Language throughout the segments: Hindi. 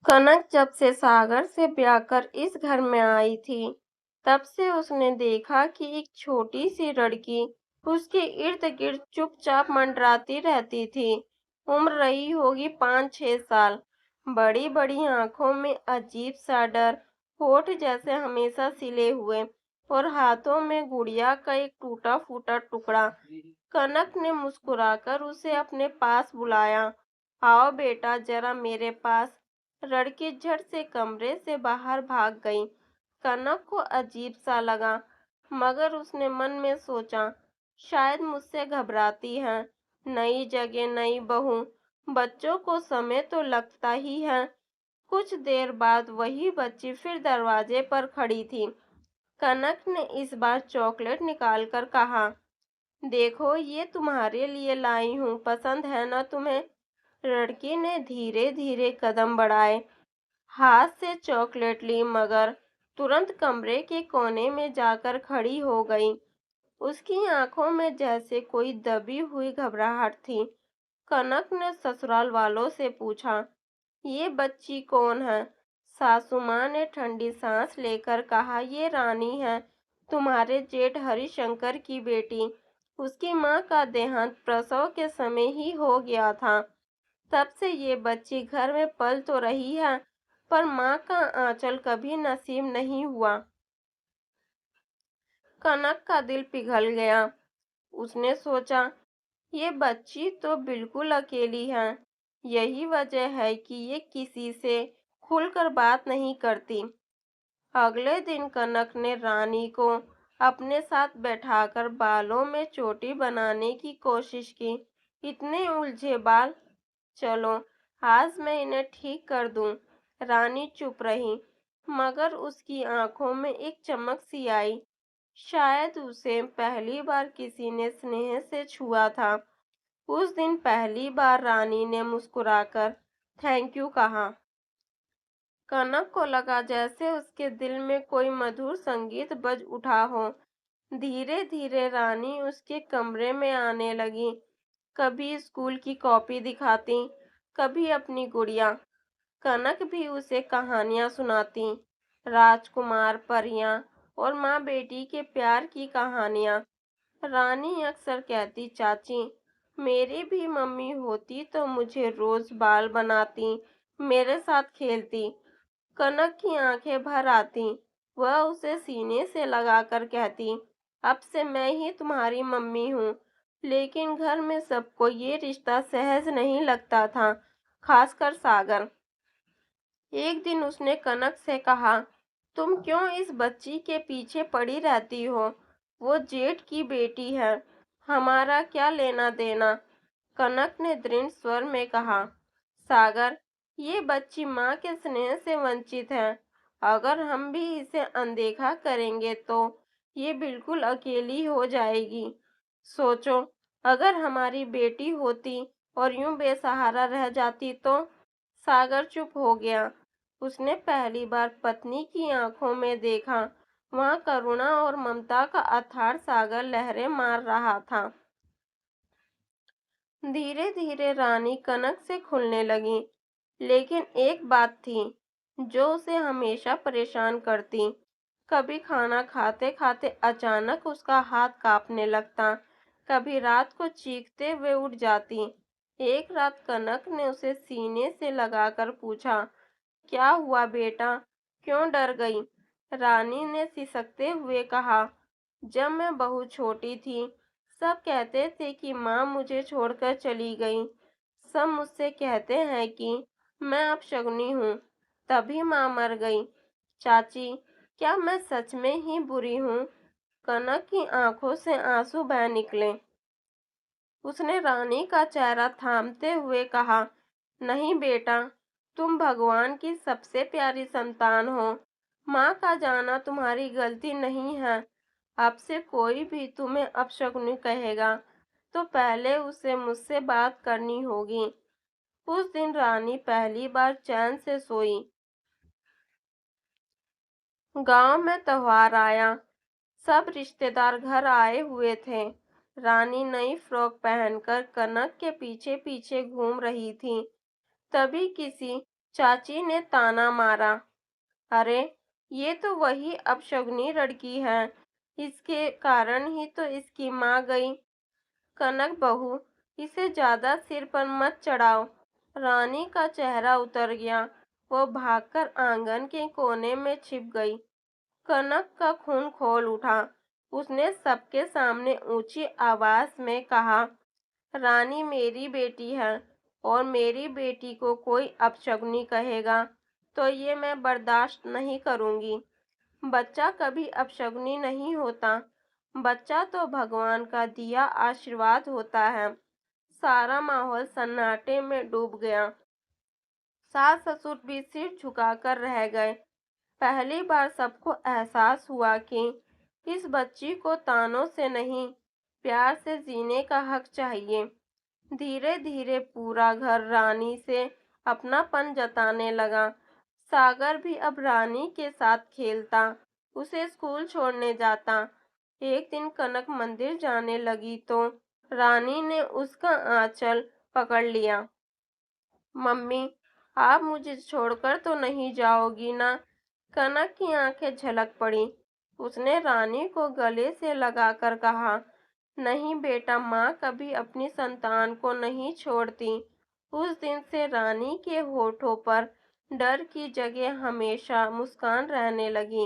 कनक जब से सागर से ब्याह कर इस घर में आई थी, तब से उसने देखा कि एक छोटी सी लड़की उसके इर्द गिर्द चुपचाप मंडराती रहती थी। उम्र रही होगी 5-6 साल। बड़ी बड़ी आंखों में अजीब सा डर, होठ जैसे हमेशा सिले हुए और हाथों में गुड़िया का एक टूटा फूटा टुकड़ा। कनक ने मुस्कुराकर उसे अपने पास बुलाया। आओ बेटा, जरा मेरे पास। लड़की झट से कमरे से बाहर भाग गई। कनक को अजीब सा लगा, मगर उसने मन में सोचा, शायद मुझसे घबराती है। नई जगह, नई बहू, बच्चों को समय तो लगता ही है। कुछ देर बाद वही बच्ची फिर दरवाजे पर खड़ी थी। कनक ने इस बार चॉकलेट निकालकर कहा, देखो ये तुम्हारे लिए लाई हूँ, पसंद है ना तुम्हें? लड़की ने धीरे धीरे कदम बढ़ाए, हाथ से चॉकलेट ली, मगर तुरंत कमरे के कोने में जाकर खड़ी हो गई। उसकी आंखों में जैसे कोई दबी हुई घबराहट थी। कनक ने ससुराल वालों से पूछा, ये बच्ची कौन है? सासू माँ ने ठंडी सांस लेकर कहा, ये रानी है, तुम्हारे जेठ हरिशंकर की बेटी। उसकी माँ का देहांत प्रसव के समय ही हो गया था। तब से ये बच्ची घर में पल तो रही है, पर माँ का आंचल कभी नसीब नहीं हुआ। कनक का दिल पिघल गया। उसने सोचा, ये बच्ची तो बिल्कुल अकेली है। यही वजह है कि ये किसी से खुलकर बात नहीं करती। अगले दिन कनक ने रानी को अपने साथ बैठाकर बालों में चोटी बनाने की कोशिश की। इतने उलझे बाल, चलो आज मैं इन्हें ठीक कर दूं। रानी चुप रही, मगर उसकी आंखों में एक चमक सी आई। शायद उसे पहली बार किसी ने स्नेह से छुआ था। उस दिन पहली बार रानी ने मुस्कुराकर थैंक यू कहा। कनक को लगा जैसे उसके दिल में कोई मधुर संगीत बज उठा हो। धीरे धीरे रानी उसके कमरे में आने लगी। कभी स्कूल की कॉपी दिखाती, कभी अपनी गुड़िया। कनक भी उसे कहानियां सुनाती, राजकुमार, परियां और माँ बेटी के प्यार की कहानियां। रानी अक्सर कहती, चाची, मेरी भी मम्मी होती तो मुझे रोज बाल बनाती, मेरे साथ खेलती। कनक की आंखें भर आती। वह उसे सीने से लगाकर कहती, अब से मैं ही तुम्हारी मम्मी हूँ। लेकिन घर में सबको ये रिश्ता सहज नहीं लगता था, खासकर सागर। एक दिन उसने कनक से कहा, तुम क्यों इस बच्ची के पीछे पड़ी रहती हो? वो जेठ की बेटी है, हमारा क्या लेना देना? कनक ने दृढ़ स्वर में कहा, सागर, ये बच्ची माँ के स्नेह से वंचित है। अगर हम भी इसे अनदेखा करेंगे तो ये बिल्कुल अकेली हो जाएगी। सोचो, अगर हमारी बेटी होती और यूं बेसहारा रह जाती तो? सागर चुप हो गया। उसने पहली बार पत्नी की आंखों में देखा। वहां करुणा और ममता का अथाह सागर लहरें मार रहा था। धीरे धीरे रानी कनक से खुलने लगी, लेकिन एक बात थी जो उसे हमेशा परेशान करती। कभी खाना खाते खाते अचानक उसका हाथ कांपने लगता, कभी रात को चीखते हुए उठ जाती। एक रात कनक ने उसे सीने से लगाकर पूछा, क्या हुआ बेटा, क्यों डर गई? रानी ने सिसकते हुए कहा, जब मैं बहुत छोटी थी, सब कहते थे कि माँ मुझे छोड़कर चली गई। सब मुझसे कहते हैं कि मैं अपशगुनी हूँ, तभी माँ मर गई। चाची, क्या मैं सच में ही बुरी हूँ? कनक की आंखों से आंसू बह निकले। उसने रानी का चेहरा थामते हुए कहा, नहीं बेटा, तुम भगवान की सबसे प्यारी संतान हो। माँ का जाना तुम्हारी गलती नहीं है। अब से कोई भी तुम्हें अपशकुनी कहेगा तो पहले उसे मुझसे बात करनी होगी। उस दिन रानी पहली बार चैन से सोई। गांव में त्योहार आया। सब रिश्तेदार घर आए हुए थे। रानी नई फ्रॉक पहनकर कनक के पीछे पीछे घूम रही थी। तभी किसी चाची ने ताना मारा। अरे, ये तो वही अपशगुनी लड़की है, इसके कारण ही तो इसकी माँ गई। कनक बहू, इसे ज्यादा सिर पर मत चढ़ाओ। रानी का चेहरा उतर गया। वो भागकर आंगन के कोने में छिप गई। कनक का खून खौल उठा। उसने सबके सामने ऊंची आवाज में कहा, रानी मेरी बेटी है, और मेरी बेटी को कोई अपशगुनी कहेगा तो ये मैं बर्दाश्त नहीं करूंगी। बच्चा कभी अपशगुनी नहीं होता। बच्चा तो भगवान का दिया आशीर्वाद होता है। सारा माहौल सन्नाटे में डूब गया। सास ससुर भी सिर झुकाकर रह गए। पहली बार सबको एहसास हुआ कि इस बच्ची को तानों से नहीं, प्यार से जीने का हक चाहिए। धीरे धीरे पूरा घर रानी से अपनापन जताने लगा। सागर भी अब रानी के साथ खेलता, उसे स्कूल छोड़ने जाता। एक दिन कनक मंदिर जाने लगी तो रानी ने उसका आंचल पकड़ लिया। मम्मी, आप मुझे छोड़कर तो नहीं जाओगी ना? कनक की आंखें झलक पड़ी। उसने रानी को गले से लगाकर कहा, नहीं बेटा, माँ कभी अपनी संतान को नहीं छोड़ती। उस दिन से रानी के होठों पर डर की जगह हमेशा मुस्कान रहने लगी।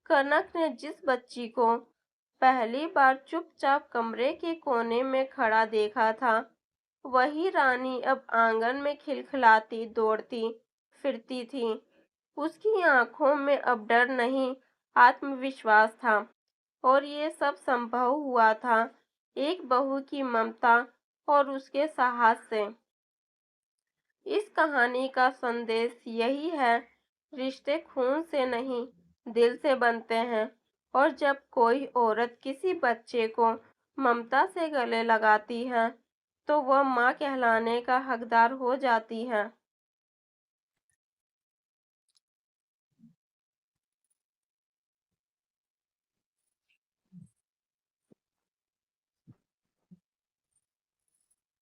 कनक ने जिस बच्ची को पहली बार चुपचाप कमरे के कोने में खड़ा देखा था, वही रानी अब आंगन में खिलखिलाती दौड़ती फिरती थी। उसकी आंखों में अब डर नहीं, आत्मविश्वास था। और ये सब संभव हुआ था एक बहू की ममता और उसके साहस से। इस कहानी का संदेश यही है, रिश्ते खून से नहीं, दिल से बनते हैं। और जब कोई औरत किसी बच्चे को ममता से गले लगाती है, तो वह माँ कहलाने का हकदार हो जाती है।